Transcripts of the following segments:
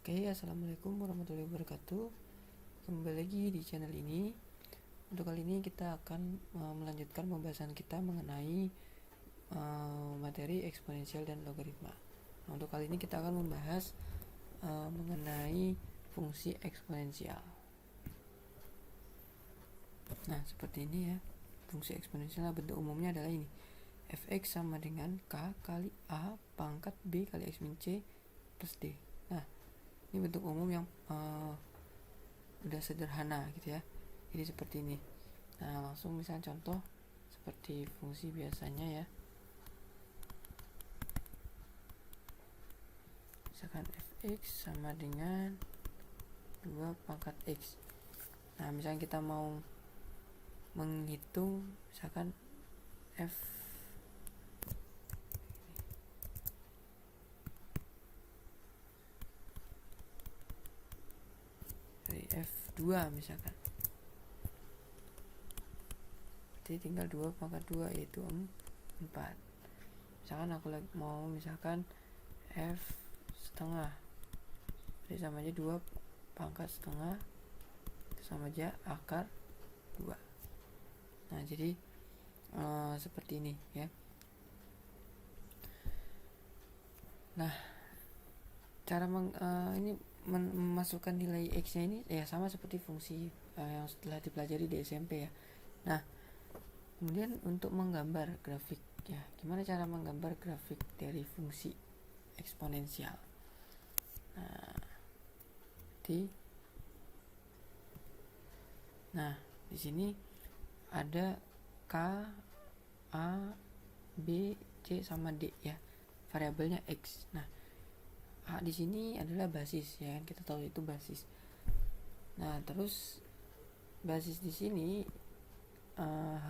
Oke, assalamualaikum warahmatullahi wabarakatuh. Kembali lagi di channel ini. Untuk kali ini kita akan melanjutkan pembahasan kita mengenai materi eksponensial dan logaritma. Nah, untuk kali ini kita akan membahas mengenai fungsi eksponensial. Nah, seperti ini ya. Fungsi eksponensial bentuk umumnya adalah ini. Fx sama dengan K kali A pangkat B kali X min C plus D. Nah, ini bentuk umum yang udah sederhana gitu ya. Jadi seperti ini. Nah, langsung misalnya contoh seperti fungsi biasanya ya. Misalkan fx sama dengan 2 pangkat x. Nah, misalnya kita mau menghitung misalkan f dari f2 misalkan. Jadi tinggal 2 pangkat 2 yaitu 4. Misalkan aku lagi mau misalkan f setengah. Jadi sama aja 2 pangkat setengah itu sama aja akar 2. Nah, jadi seperti ini ya. Nah, cara memasukkan nilai x-nya ini ya sama seperti fungsi yang setelah dipelajari di SMP ya. Nah, kemudian untuk menggambar grafik ya, gimana cara menggambar grafik dari fungsi eksponensial? Nah, di sini ada K, A, B, C sama D ya. Variabelnya X. Nah, A di sini adalah basis ya kan, kita tahu itu basis. Nah, terus basis di sini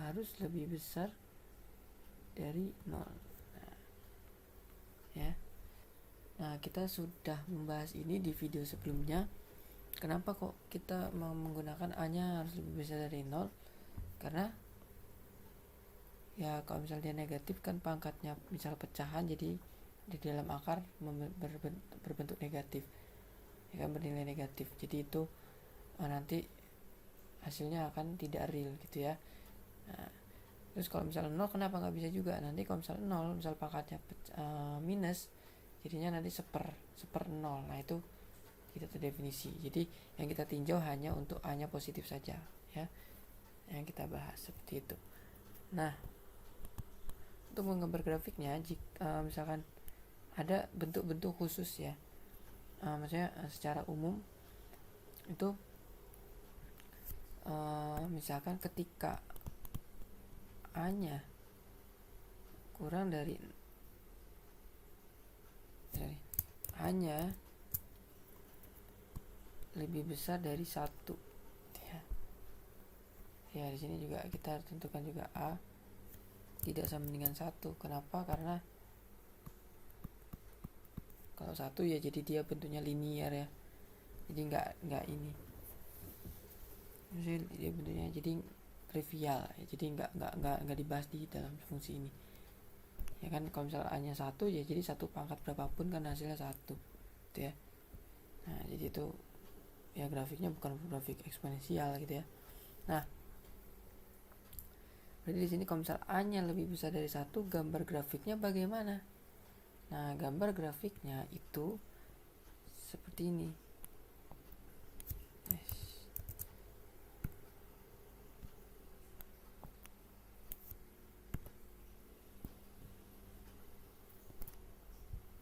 harus lebih besar dari 0. Nah, ya. Nah, kita sudah membahas ini di video sebelumnya. Kenapa kok kita mau menggunakan A-nya harus lebih besar dari 0? Karena ya kalau misalnya dia negatif kan pangkatnya misal pecahan, jadi di dalam akar berbentuk negatif ya kan, bernilai negatif. Jadi itu nanti hasilnya akan tidak real gitu ya. Nah, terus kalau misalnya 0 kenapa nggak bisa juga? Nanti kalau misalnya 0 misal pangkatnya minus, jadinya nanti seper 0. Nah, itu kita terdefinisi. Jadi yang kita tinjau hanya untuk A nya positif saja ya, yang kita bahas seperti itu. Nah, untuk menggambar grafiknya jika misalkan ada bentuk-bentuk khusus ya, maksudnya secara umum itu misalkan ketika A nya kurang dari A nya lebih besar dari 1 ya. Ya, di sini juga kita tentukan juga A tidak sama dengan 1. Kenapa? Karena kalau 1 ya jadi dia bentuknya linear ya. Jadi enggak ini. Jadi dia bentuknya jadi trivial ya. Jadi enggak dibahas di dalam fungsi ini. Ya kan, kalau misalnya A-nya 1 ya jadi 1 pangkat berapapun kan hasilnya 1 gitu ya. Nah, jadi itu ya grafiknya bukan grafik eksponensial gitu ya. Nah, berarti di sini kalau misalnya A-nya lebih besar dari 1, gambar grafiknya bagaimana? Nah, gambar grafiknya itu seperti ini.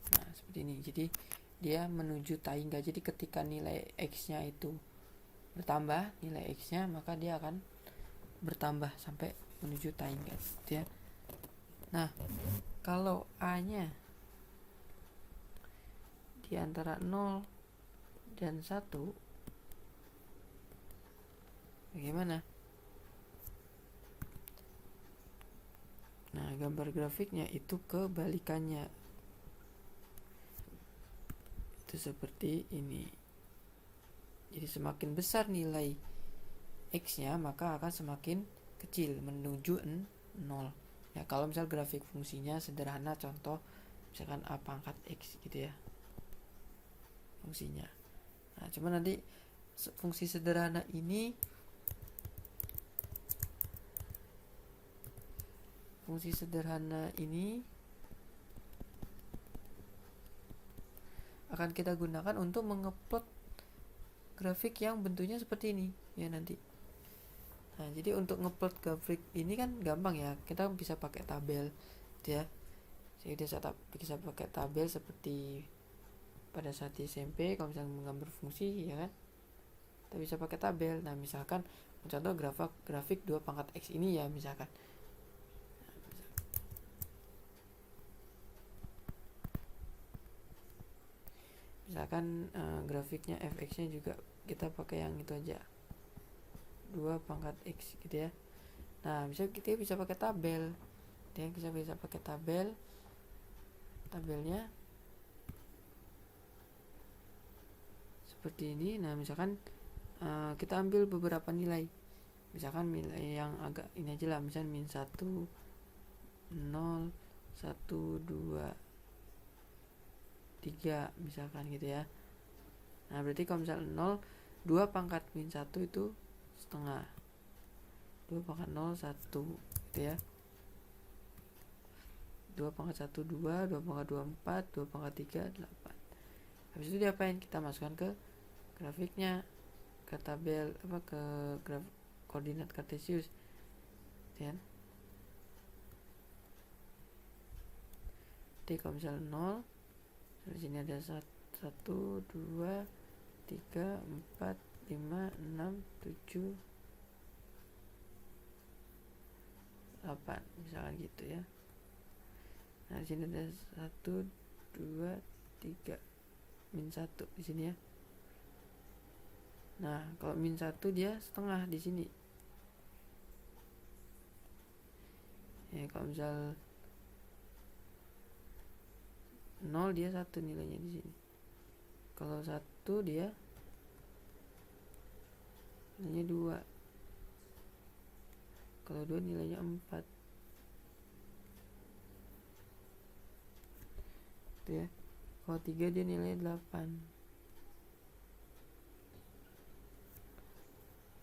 Nah, seperti ini. Jadi dia menuju tangga. Jadi ketika nilai X-nya itu bertambah, nilai X-nya, maka dia akan bertambah sampai menuju tangga gitu ya. Nah, kalau A-nya di antara 0 dan 1 bagaimana? Nah, gambar grafiknya itu kebalikannya. Itu seperti ini. Jadi semakin besar nilai X-nya, maka akan semakin kecil menuju 0. Ya, kalau misal grafik fungsinya sederhana, contoh misalkan A pangkat X gitu ya fungsinya. Nah, cuman nanti fungsi sederhana ini akan kita gunakan untuk mengupload grafik yang bentuknya seperti ini ya nanti. Nah, jadi untuk ngupload grafik ini kan gampang ya, kita bisa pakai tabel ya. Jadi bisa pakai tabel seperti pada saat di SMP kalau misalnya menggambar fungsi ya kan, kita bisa pakai tabel. Nah, misalkan contoh grafik 2 pangkat X ini ya misalkan grafiknya fx-nya juga kita pakai yang itu aja 2 pangkat X gitu ya. Nah, kita bisa pakai tabel. Dan kita bisa pakai tabelnya seperti ini. Nah, misalkan kita ambil beberapa nilai. Misalkan nilai yang agak ini aja lah, misalkan min 1 0 1 2 3 misalkan gitu ya. Nah, berarti kalau misalnya 0 2 pangkat min 1 itu setengah, 2 pangkat 0 1 gitu ya, 2 pangkat 1 2, 2 pangkat 2 4, 2 pangkat 3 8. Habis itu diapain? Kita masukkan ke grafiknya, ke tabel ke koordinat kartesius ya. Jadi kalau misalnya 0 di sini ada 1 2 3 4 5 6 7 8 misalkan gitu ya. Nah, di sini ada 1 2 3 min 1 di sini ya. Nah, kalau min 1 dia setengah di sini. Ya, kalau misal 0 dia 1 nilainya di sini. Kalau 1 dia nilainya 2. Kalau 2 nilainya 4. Gitu ya. Kalau 3 dia nilainya 8.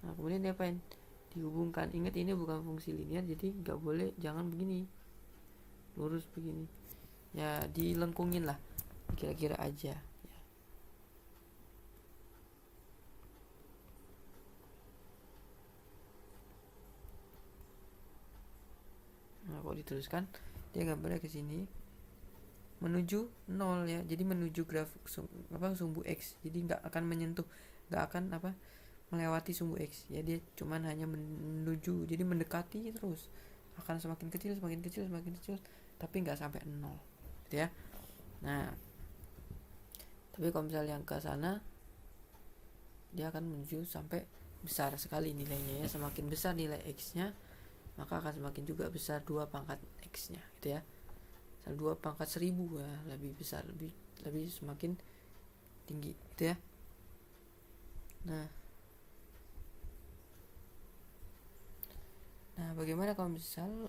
Nah, kemudian diapain? Dihubungkan. Ingat ini bukan fungsi linear, jadi nggak boleh, jangan begini lurus begini ya, dilengkungin lah kira-kira aja ya. Nah, kalau diteruskan dia gambarnya ke sini menuju 0 ya, jadi menuju grafik sumbu X, jadi nggak akan menyentuh, nggak akan melewati sumbu X ya, dia cuman hanya menuju, jadi mendekati terus, akan semakin kecil tapi nggak sampai 0 gitu ya. Nah, tapi kalau misalnya yang ke sana dia akan menuju sampai besar sekali nilainya ya, semakin besar nilai X nya maka akan semakin juga besar 2 pangkat X nya gitu ya. 2 pangkat 1000 ya, lebih besar, lebih semakin tinggi gitu ya. Nah, bagaimana kalau misal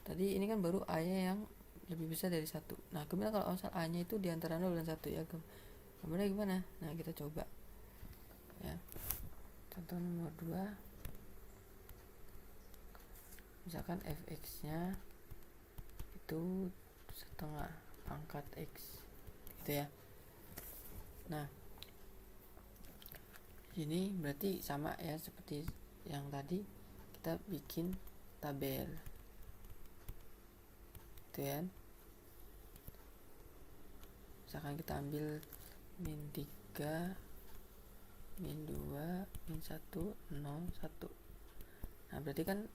tadi ini kan baru A-nya yang lebih besar dari 1. Nah, kemudian kalau misal A-nya itu di antara 0 dan 1 ya, gambarnya gimana? Nah, kita coba ya. Contoh nomor 2, misalkan fx-nya itu setengah pangkat X gitu ya. Nah, ini berarti sama ya seperti yang tadi, kita bikin tabel gitu ya. Misalkan kita ambil min 3 min 2 min 1 0 1. Nah, berarti kan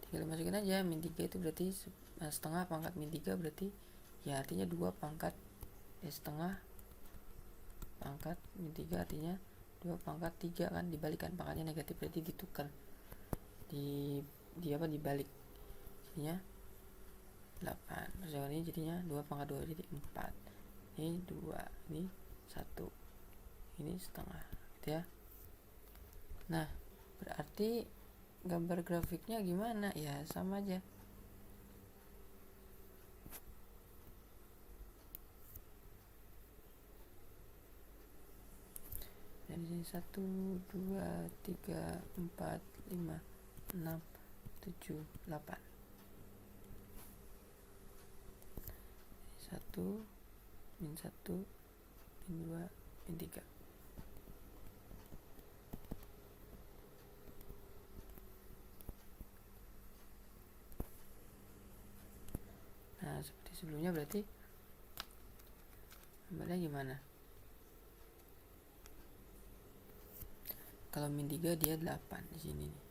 tinggal masukin aja min 3 itu berarti setengah pangkat min 3 berarti ya artinya 2 pangkat setengah pangkat min 3 artinya 2 pangkat 3 kan, dibalikan pangkatnya negatif berarti ditukar dibalik jadinya 8. Terus yang ini jadinya 2 pangkat 2 jadi 4. Ini 2, ini 1, ini setengah gitu ya. Nah, berarti gambar grafiknya gimana? Ya sama aja. 1 2 3 4 5 6 7 8. 1 min 1 min 2 min 3. Nah, seperti sebelumnya berarti gambarnya gimana? Kalau min 3 dia 8 di sini nih.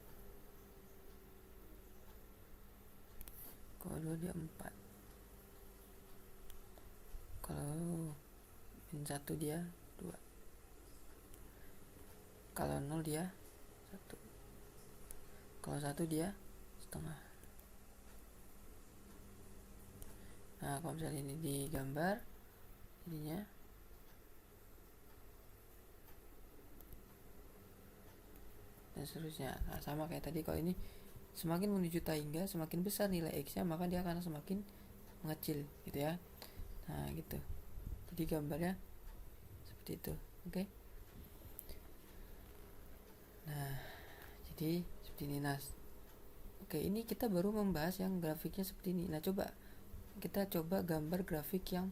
Kalau 2 dia 4. Kalau min 1 dia 2. Kalau 0 dia 1. Kalau 1 dia setengah. Nah, kalau misalnya ini digambar jadinya dan seterusnya. Nah, sama kayak tadi, kalau ini semakin menuju Taingga, semakin besar nilai X nya, maka dia akan semakin mengecil gitu ya. Nah gitu, jadi gambarnya seperti itu. Oke. Nah jadi seperti ini. Nah oke, ini kita baru membahas yang grafiknya seperti ini. Nah kita coba gambar grafik yang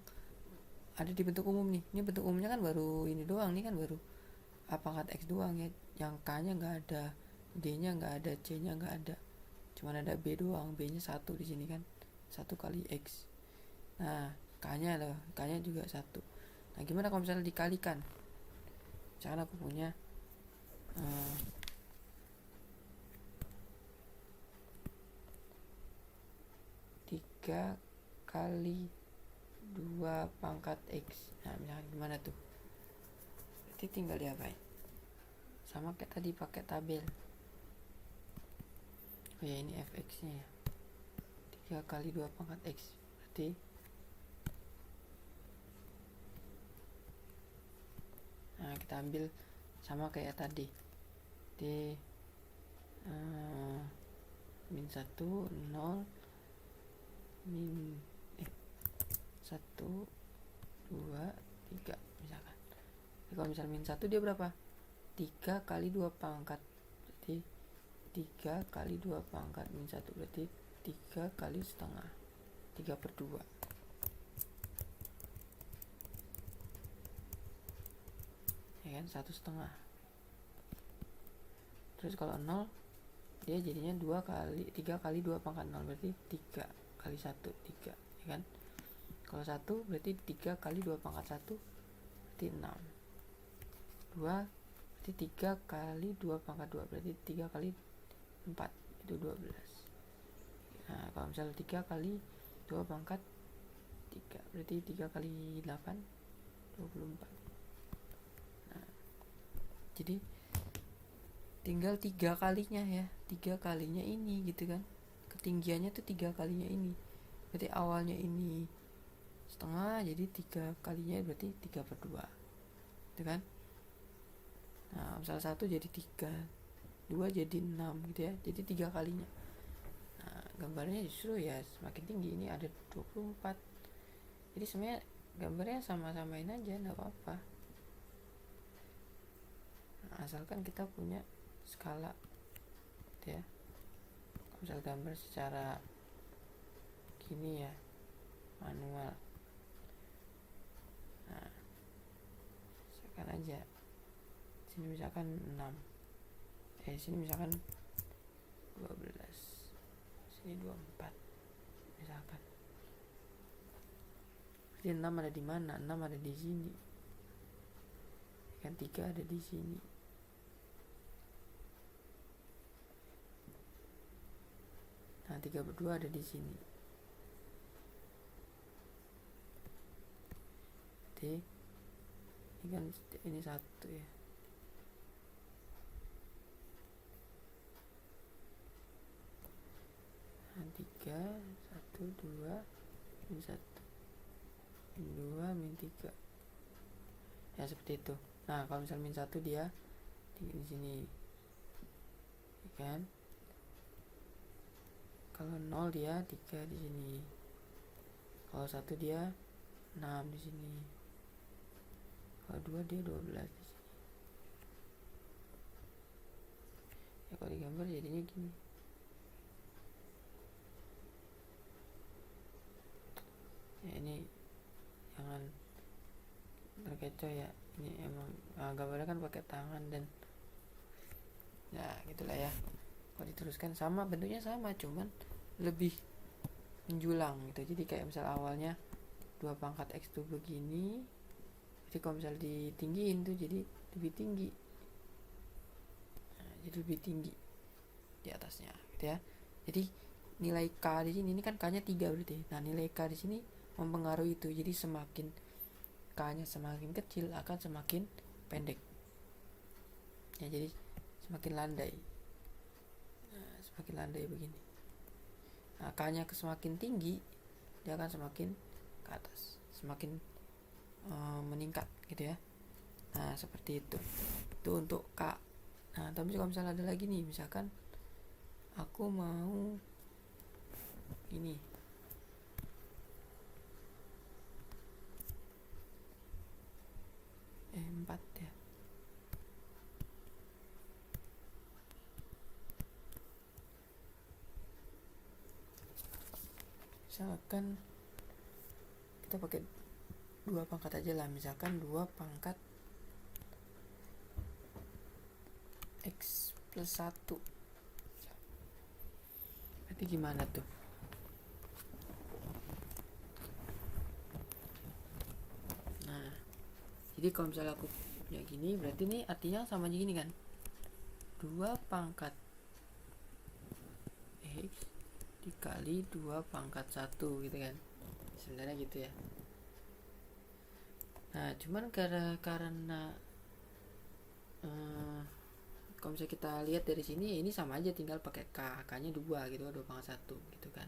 ada di bentuk umum nih. Ini bentuk umumnya kan baru ini doang nih, kan baru A pangkat X doang ya. Yang K nya nggak ada, D nya nggak ada, C nya nggak ada, cuman ada B doang. B nya 1 di sini kan, 1 kali X. Nah K nya loh, K nya juga 1. Nah gimana kalau misalnya dikalikan? Misalkan aku punya 3 kali 2 pangkat X. Nah misalkan gimana tuh? Berarti tinggal diapain? Sama kayak tadi pakai tabel. Oh ya, ini fx nya ya, 3 kali 2 pangkat X. Berarti nah kita ambil sama kayak tadi di min 1 0 min 1 2 3 misalkan. Jadi kalau misal min 1 dia berapa? 3 kali 2 pangkat, berarti 3 kali 2 pangkat min 1 berarti 3 kali setengah, 3/2 ya kan, 1/2. Terus kalau 0 dia jadinya 3 kali 2 pangkat 0 berarti 3 kali 1 3 ya kan. Kalau 1 berarti 3 kali 2 pangkat 1 berarti 6. 2 berarti 3 kali 2 pangkat 2 berarti 3 kali 4 itu 12. Nah kalau misalnya 3 kali 2 pangkat 3 berarti 3 kali 8 24. Nah jadi tinggal 3 kalinya ya, 3 kalinya ini gitu kan, ketinggiannya tuh 3 kalinya ini. Berarti awalnya ini setengah, jadi 3 kalinya berarti 3/2 gitu kan. Nah misal 1 jadi 3, 2 jadi 6 gitu ya, jadi 3 kalinya. Nah gambarnya justru ya semakin tinggi, ini ada 24. Jadi sebenarnya gambarnya sama-samain aja, gak apa-apa. Nah, asalkan kita punya skala gitu ya. Misal gambar secara gini ya, manual. Nah misalkan aja sini misalkan 6, sini misalkan 12, sini 24 misalkan. Jadi 6 ada di mana? 6 ada di sini kan, 3 ada di sini. Nah 3/2 ada di sini. Jadi ini kan ini 1 ya. Nah 3 1 2 min 1 min 2 min 3 ya seperti itu. Nah kalau misal min 1 dia di sini ya kan. Kalau 0 dia 3 di sini. Kalau 1 dia 6 di sini. Kalau 2 dia 12 di sini. ya kalau digambar jadinya gini. Ya ini jangan terkecoh ya, ini emang gambarnya kan pakai tangan dan ya gitulah ya. Kalau diteruskan sama, bentuknya sama, cuman lebih menjulang gitu. Jadi kayak misal awalnya 2 pangkat X tuh begini, jadi kalau misal ditinggiin tuh jadi lebih tinggi, nah, jadi lebih tinggi di atasnya gitu ya. Jadi nilai K di sini, ini kan K nya 3 berarti. Nah nilai K di sini mempengaruhi itu. Jadi semakin K nya semakin kecil akan semakin pendek ya, jadi semakin landai. Nah, semakin landai begini. Nah K nya semakin tinggi, dia akan semakin ke atas, semakin meningkat gitu ya. Nah seperti itu untuk K. Nah tapi kalau misalnya ada lagi nih, misalkan aku mau ini, empat ya. Misalkan kita pakai 2 pangkat aja lah, misalkan 2 pangkat X plus 1. Berarti gimana tuh? Nah jadi kalau misalnya aku punya gini, berarti ini artinya sama aja gini kan, 2 pangkat X dikali 2 pangkat 1 gitu kan, sebenarnya gitu ya. Nah cuman karena kalau misalnya kita lihat dari sini, ini sama aja, tinggal pakai K nya 2 gitu, 2 pangkat 1 gitu kan.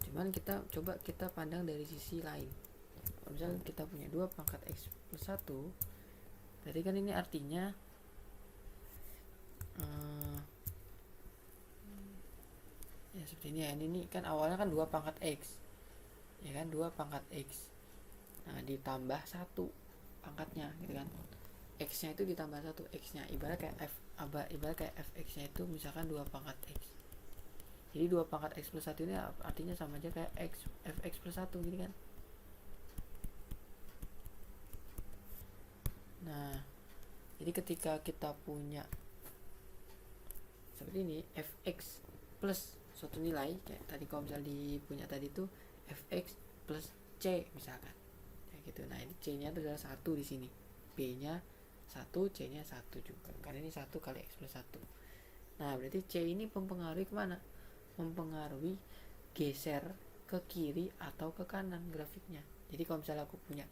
Cuman kita coba kita pandang dari sisi lain. Kalau misalnya kita punya 2 pangkat X plus 1, berarti kan ini artinya ya seperti ini ya. Ini kan awalnya kan 2 pangkat X ya kan, 2 pangkat X. Nah ditambah 1 pangkatnya gitu kan, X nya itu ditambah 1 X nya, ibarat kayak fx nya itu misalkan 2 pangkat X. Jadi 2 pangkat X plus 1 ini artinya sama aja kayak fx plus 1 gitu kan. Nah jadi ketika kita punya seperti ini, fx plus suatu nilai kayak tadi, kalau misalnya punya tadi tuh fx plus c misalkan kayak gitu. Nah ini c nya itu adalah 1 di sini, b nya 1, c nya 1 juga, karena ini 1 kali x plus 1. Nah berarti c ini mempengaruhi kemana? Mempengaruhi geser ke kiri atau ke kanan grafiknya. Jadi kalau misalnya aku punya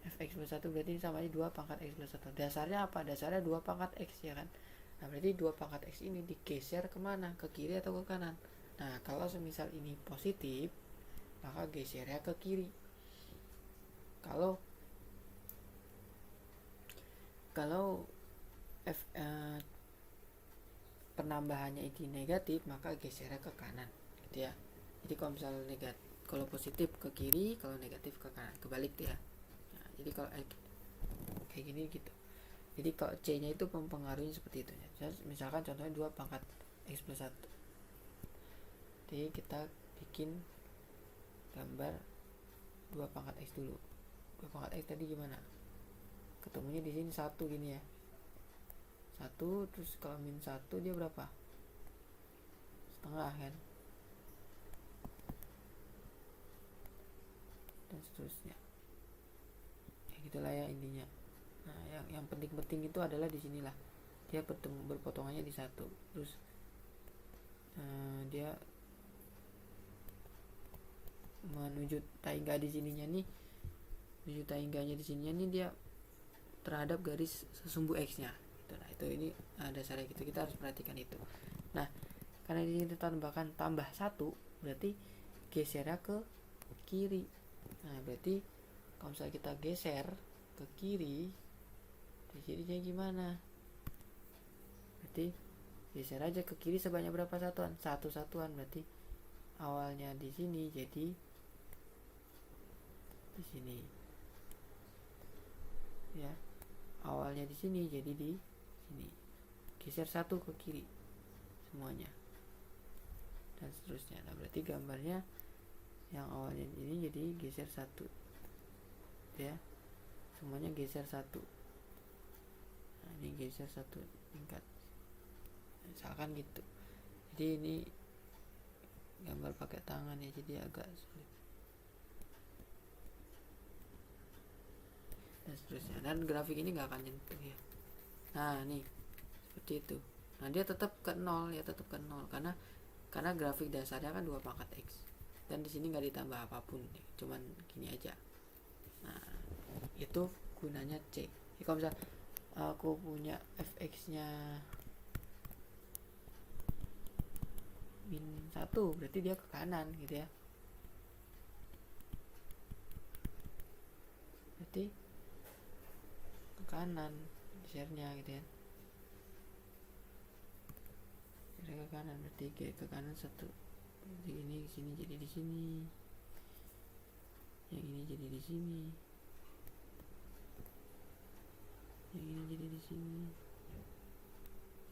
fx plus 1, berarti ini sama aja 2 pangkat x plus 1. Dasarnya apa? Dasarnya 2 pangkat x ya kan. Nah berarti 2 pangkat x ini digeser kemana? Ke kiri atau ke kanan? Nah kalau semisal ini positif, maka gesernya ke kiri. Kalau penambahannya ini negatif, maka gesernya ke kanan gitu ya. Jadi kalau misalnya negatif, kalau positif ke kiri, kalau negatif ke kanan, kebalik tuh ya. Nah, jadi kalau kayak gini gitu. Jadi kalau C nya itu mempengaruhi seperti itu ya. Misalkan contohnya 2 pangkat X plus 1. Jadi kita bikin gambar 2 pangkat X dulu. 2 pangkat X tadi gimana? Ketemunya di sini 1 gini ya. 1 terus kalau min 1 dia berapa? Setengah kan? Dan seterusnya. Ya gitulah ya intinya. Nah, yang penting-penting itu adalah di sinilah. Dia berpotongannya di 1. Terus dia menuju taingga di sininya nih. Menuju taingganya di sininya nih, dia terhadap garis sesumbu X-nya. Nah, itu ini dasarnya gitu. Kita harus perhatikan itu. Nah, karena di sini tambahkan tambah 1, berarti gesernya ke kiri. Nah, berarti kalau misalnya kita geser ke kiri, jadinya gimana? Berarti geser aja ke kiri sebanyak berapa satuan? 1 satuan. Berarti awalnya di sini jadi di sini. Ya. Awalnya di sini jadi di sini. Geser 1 ke kiri. semuanya dan seterusnya. Nah berarti gambarnya yang awalnya ini jadi geser satu ya, semuanya geser satu. Nah ini geser satu tingkat misalkan gitu. Jadi ini gambar pakai tangan ya, jadi agak sulit dan seterusnya. Dan grafik ini nggak akan nyentuh ya. Nah nih seperti itu. Nah dia tetap ke 0 ya, tetap ke 0 karena grafik dasarnya kan 2 pangkat X dan di sini nggak ditambah apapun ya, cuman gini aja. Nah itu gunanya C. Jadi kalau misal aku punya fx nya min 1 berarti dia ke kanan gitu ya, berarti ke kanan share-nya gitu ya, share ke kanan berarti ke kanan satu. Jadi ini di sini jadi di sini, yang ini jadi di sini, yang ini jadi di sini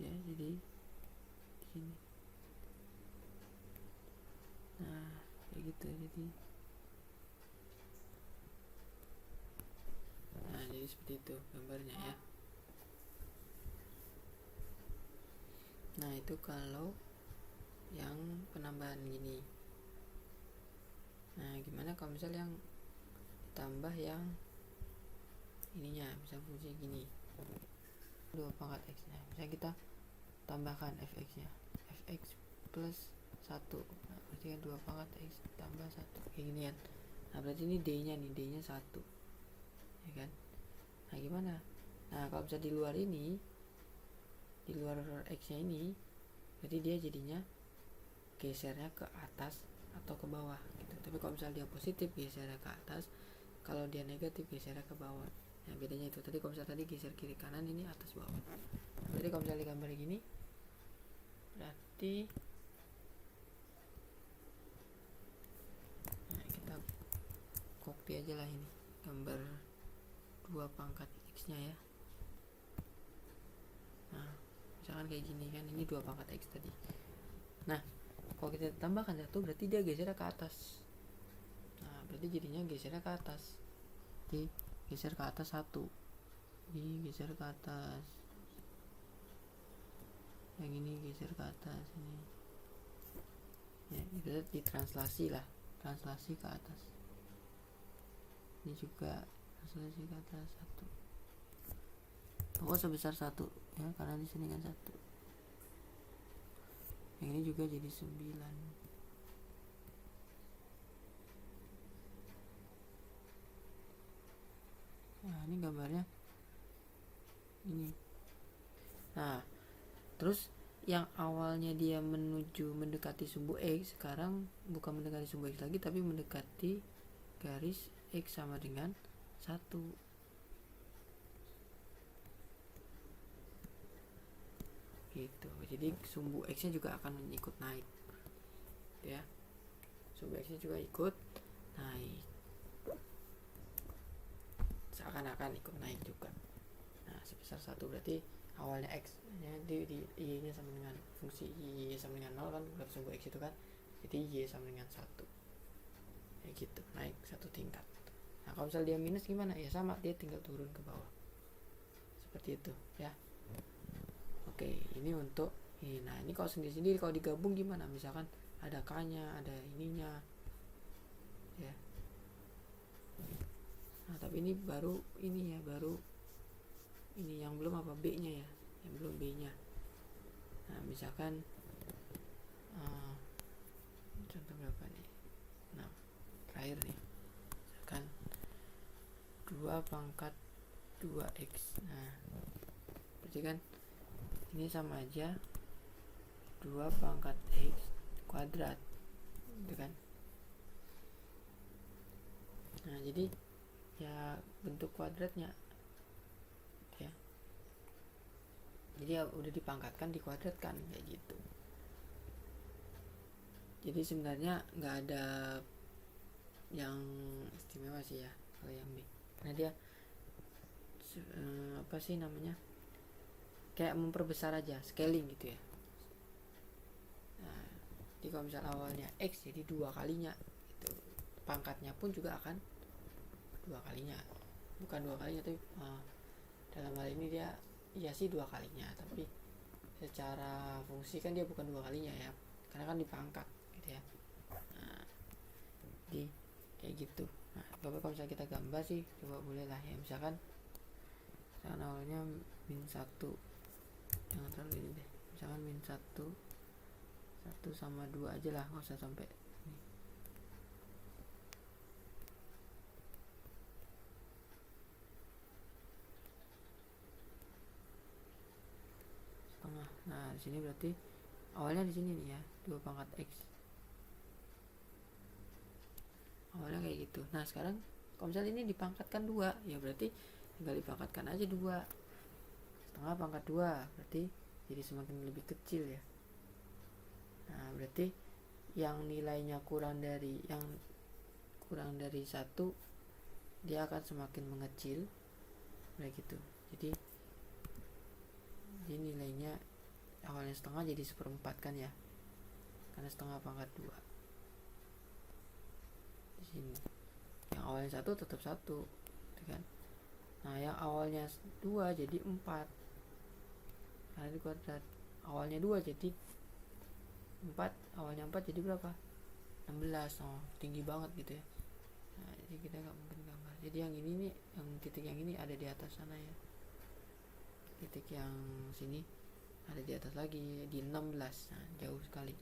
ya, jadi di sini. Nah kayak gitu. Jadi seperti itu gambarnya ya. Nah itu kalau yang penambahan gini. Nah gimana kalau misal yang tambah yang ininya, misal fungsi gini 2 pangkat X nya, misalnya kita tambahkan fx nya, fx plus 1, nah berarti kan 2 pangkat X tambah 1 kayak gini kan. Nah berarti ini D nya nih, D nya 1 ya kan. Nah gimana, nah kalau bisa di luar ini, di luar X nya ini, berarti dia jadinya gesernya ke atas atau ke bawah gitu. Tapi kalau misalnya dia positif gesernya ke atas, kalau dia negatif gesernya ke bawah. Nah bedanya itu. Tadi kalau misalnya tadi geser kiri kanan, ini atas bawah. Nah, berarti kalau misalnya gambar gini, berarti nah kita copy aja lah ini gambar 2 pangkat X nya ya. Nah misalkan kayak gini kan, ini 2 pangkat X tadi. Nah kalau kita tambahkan 1 berarti dia gesernya ke atas. Nah berarti jadinya gesernya ke atas, jadi geser ke atas 1, ini geser ke atas, yang ini geser ke atas ini ya, itu ditranslasi lah, translasi ke atas. Ini juga translasi ke atas 1, pokoknya sebesar 1 ya, karena di sini kan 1. Yang ini juga jadi 9. Nah ini gambarnya ini. Nah terus yang awalnya dia mendekati sumbu X, sekarang bukan mendekati sumbu X lagi, tapi mendekati garis X sama dengan 1 gitu. Jadi sumbu X nya juga akan ikut naik ya, sumbu X nya juga ikut naik, seakan-akan ikut naik juga. Nah sebesar 1 berarti awalnya X nya di Y nya sama dengan fungsi Y sama dengan 0 kan, berarti sumbu X itu kan, jadi Y sama dengan 1 ya gitu, naik 1 tingkat. Nah kalau misalnya dia minus gimana ya, sama, dia tinggal turun ke bawah seperti itu ya. Oke ini untuk ini. Nah ini kalau sendiri-sendiri, kalau digabung gimana, misalkan ada K nya, ada ininya ya. Nah tapi ini baru ini ya, baru ini yang belum apa, B nya ya, yang belum B nya. Nah misalkan contoh berapa nih, nah terakhir nih, misalkan 2 pangkat 2X. Nah berarti kan ini sama aja 2 pangkat X kuadrat gitu kan. Nah jadi ya bentuk kuadratnya ya, jadi ya udah dipangkatkan dikuadratkan kayak gitu. Jadi sebenarnya nggak ada yang istimewa sih ya kalau yang B, karena dia apa sih namanya, kayak memperbesar aja, scaling gitu ya. Jadi kalau misal awalnya X jadi 2 kalinya itu, pangkatnya pun juga akan 2 kalinya, bukan 2 kalinya tapi dalam hal ini dia iya sih 2 kalinya, tapi secara fungsi kan dia bukan 2 kalinya ya, karena kan dipangkat gitu ya. Nah, jadi kayak gitu. Nah, coba kalau misalnya kita gambar sih, coba boleh lah ya, misalkan awalnya -1, jangan terlalu ini deh, misalkan -1 sama 2 aja lah, nggak usah sampai ini. Setengah. Nah di sini berarti awalnya di sini nih ya, 2 pangkat X awalnya kayak gitu. Nah sekarang kalau misalnya ini dipangkatkan 2, ya berarti tinggal dipangkatkan aja 2, setengah pangkat 2 berarti jadi semakin lebih kecil ya. Nah berarti yang nilainya kurang dari 1, dia akan semakin mengecil kayak gitu. Jadi nilainya awalnya setengah jadi 1/4 kan ya, karena setengah pangkat 2 di sini. Yang awalnya 1 tetap 1 gitu kan. Nah yang awalnya 2 jadi 4 karena di kuadrat. Awalnya 2 jadi 4, awalnya 4 jadi berapa? 16. Oh tinggi banget gitu ya. Nah jadi kita nggak mungkin gambar. Jadi yang ini nih, yang titik yang ini ada di atas sana ya, titik yang sini ada di atas lagi di 16. Nah jauh sekali,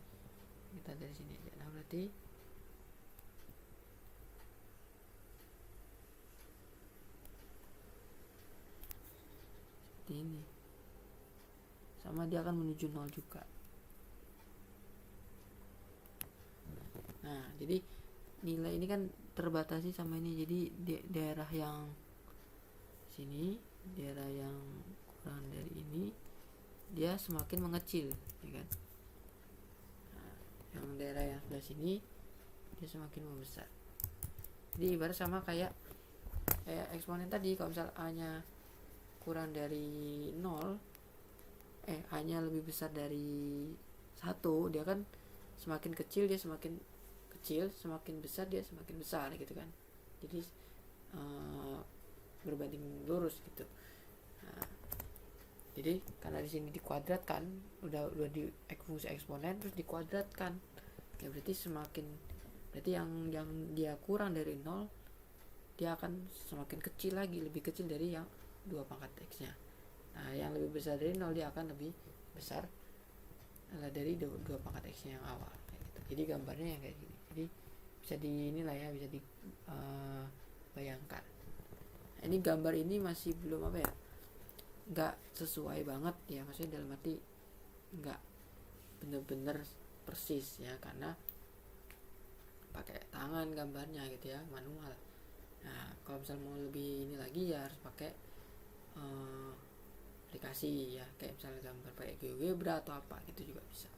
kita dari sini aja. Nah berarti seperti ini, sama dia akan menuju 0 juga. Nah jadi nilai ini kan terbatasi sama ini, jadi di daerah yang sini, daerah yang kurang dari ini dia semakin mengecil ya kan. Nah, yang daerah yang sebelah sini dia semakin membesar. Jadi ibarat sama kayak eksponen tadi, kalau misal A nya kurang dari 0, A nya lebih besar dari 1, dia kan semakin kecil dia semakin kecil, semakin besar dia semakin besar gitu kan. Jadi berbanding lurus gitu. Nah, jadi karena di sini dikuadratkan, udah di fungsi eksponen terus dikuadratkan, ya berarti yang dia kurang dari 0 dia akan semakin kecil lagi, lebih kecil dari yang 2 pangkat X nya. Nah yang lebih besar dari 0 dia akan lebih besar dari 2 pangkat X nya yang awal gitu. Jadi gambarnya yang kayak gini. Jadi bisa inilah ya, bisa dibayangkan. Nah, ini gambar ini masih belum nggak sesuai banget ya, maksudnya dalam arti nggak bener-bener persis ya, karena pakai tangan gambarnya gitu ya, manual. Nah kalau misal mau lebih ini lagi ya harus pakai aplikasi ya, kayak misalnya gambar pakai GeoGebra atau apa gitu juga bisa.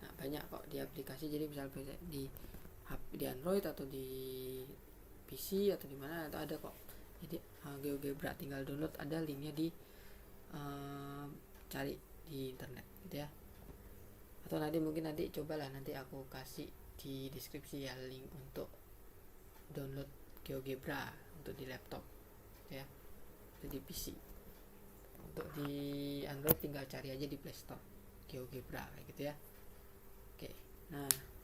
Nah banyak kok di aplikasi, jadi misalnya di Android atau di PC atau di mana atau ada kok. Jadi GeoGebra tinggal download, ada linknya di cari di internet gitu ya. Atau nanti cobalah, nanti aku kasih di deskripsi ya link untuk download GeoGebra untuk di laptop ya, untuk di PC. Untuk di Android tinggal cari aja di Play Store GeoGebra kayak gitu ya.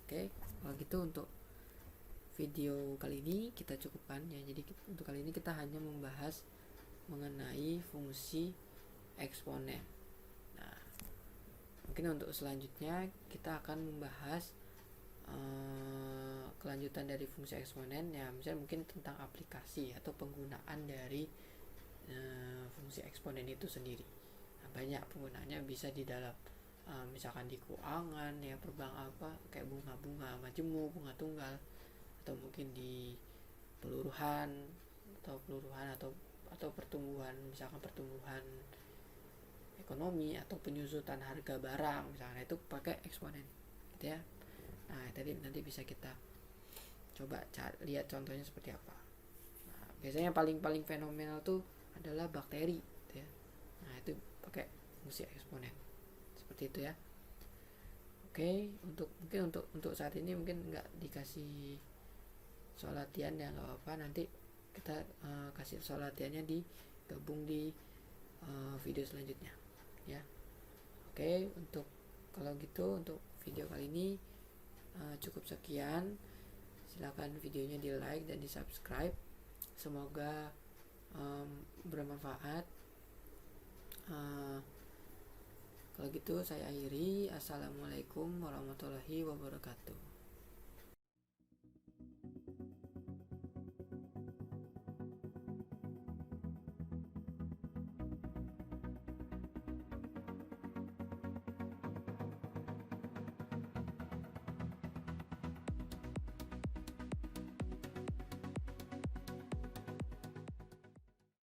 Oke, kalau gitu untuk video kali ini kita cukupkan ya. Jadi untuk kali ini kita hanya membahas mengenai fungsi eksponen. Nah, mungkin untuk selanjutnya kita akan membahas kelanjutan dari fungsi eksponen ya, misalnya mungkin tentang aplikasi atau penggunaan dari fungsi eksponen itu sendiri. Nah, banyak penggunaannya, bisa di dalam misalkan di keuangan ya, perbankan kayak bunga majemuk, bunga tunggal, atau mungkin di peluruhan atau pertumbuhan, misalkan pertumbuhan ekonomi atau penyusutan harga barang misalnya, itu pakai eksponen gitu ya. Nah tadi nanti bisa kita coba lihat contohnya seperti apa. Nah, biasanya paling fenomenal tuh adalah bakteri gitu ya. Nah itu pakai fungsi eksponen seperti itu ya. Oke, untuk saat ini mungkin nggak dikasih soal latihan ya, nggak apa-apa, nanti kita kasih soal latihannya digabung di video selanjutnya ya. Oke, kalau gitu untuk video kali ini cukup sekian. Silakan videonya di like dan di subscribe, semoga bermanfaat. Kalau gitu saya akhiri. Assalamualaikum warahmatullahi wabarakatuh.